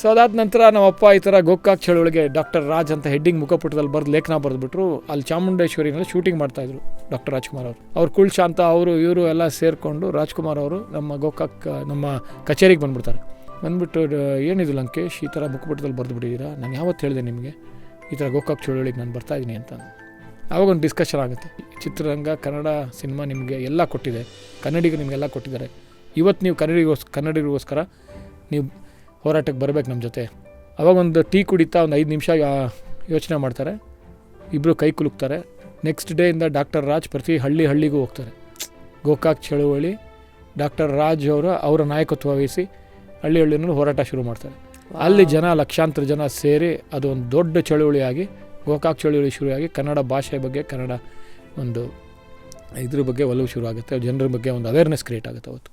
So ಅದಾದ ನಂತರ ನಮ್ಮಪ್ಪ ಈ ಥರ ಗೋಕಾಕ್ ಚಳುವಳಿಗೆ ಡಾಕ್ಟರ್ ರಾಜ್ ಅಂತ ಹೆಡ್ಡಿಂಗ್ ಮುಖಪುಟದಲ್ಲಿ ಬರೆದು ಲೇಖನ ಬರೆದ್ಬಿಟ್ರು. ಅಲ್ಲಿ ಚಾಮುಂಡೇಶ್ವರಿನಲ್ಲಿ ಶೂಟಿಂಗ್ ಮಾಡ್ತಾಯಿದ್ರು ಡಾಕ್ಟರ್ ರಾಜ್ಕುಮಾರ್ ಅವರು. ಅವ್ರು ಕುಳ್ಶಾಂತ ಅವರು ಇವರು ಎಲ್ಲ ಸೇರಿಕೊಂಡು ರಾಜ್ಕುಮಾರ್ ಅವರು ನಮ್ಮ ಗೋಕಾಕ್ ನಮ್ಮ ಕಚೇರಿಗೆ ಬಂದುಬಿಟ್ಟು ಏನಿದು ಲಂಕೇಶ್ ಈ ಥರ ಮುಖಪುಟದಲ್ಲಿ ಬರೆದುಬಿಟ್ಟಿದ್ದೀರಾ, ನಾನು ಯಾವತ್ತು ಹೇಳಿದೆ ನಿಮಗೆ ಈ ಥರ ಗೋಕಾಕ್ ಚಳುವಳಿಗೆ ನಾನು ಬರ್ತಾಯಿದ್ದೀನಿ ಅಂತ. ಆವಾಗೊಂದು ಡಿಸ್ಕಷನ್ ಆಗುತ್ತೆ. ಚಿತ್ರರಂಗ ಕನ್ನಡ ಸಿನಿಮಾ ನಿಮಗೆ ಎಲ್ಲ ಕೊಟ್ಟಿದೆ, ಕನ್ನಡಿಗರು ನಿಮಗೆಲ್ಲ ಕೊಟ್ಟಿದ್ದಾರೆ. ಇವತ್ತು ನೀವು ಕನ್ನಡಿಗರಿಗೋಸ್ಕರ ನೀವು ಹೋರಾಟಕ್ಕೆ ಬರಬೇಕು ನಮ್ಮ ಜೊತೆ. ಅವಾಗೊಂದು ಟೀ ಕುಡಿತಾ ಒಂದು 5 ನಿಮಿಷ ಯೋಚನೆ ಮಾಡ್ತಾರೆ, ಇಬ್ಬರು ಕೈ ಕುಲುಕ್ತಾರೆ. ನೆಕ್ಸ್ಟ್ ಡೇಯಿಂದ ಡಾಕ್ಟರ್ ರಾಜ್ ಪ್ರತಿ ಹಳ್ಳಿಗೂ ಹೋಗ್ತಾರೆ. ಗೋಕಾಕ್ ಚಳುವಳಿ ಡಾಕ್ಟರ್ ರಾಜ್ ಅವರ ನಾಯಕತ್ವ ವಹಿಸಿ ಹಳ್ಳಿನೂ ಹೋರಾಟ ಶುರು ಮಾಡ್ತಾರೆ. ಅಲ್ಲಿ ಲಕ್ಷಾಂತರ ಜನ ಸೇರಿ ಅದು ಒಂದು ದೊಡ್ಡ ಚಳುವಳಿಯಾಗಿ ಗೋಕಾಕ್ ಚಳುವಳಿ ಶುರುವಾಗಿ ಕನ್ನಡ ಭಾಷೆ ಬಗ್ಗೆ, ಕನ್ನಡ ಒಂದು ಇದ್ರ ಬಗ್ಗೆ ಒಲವು ಶುರು ಆಗುತ್ತೆ. ಜನರ ಬಗ್ಗೆ ಒಂದು ಅವೇರ್ನೆಸ್ ಕ್ರಿಯೇಟ್ ಆಗುತ್ತೆ ಅವತ್ತು.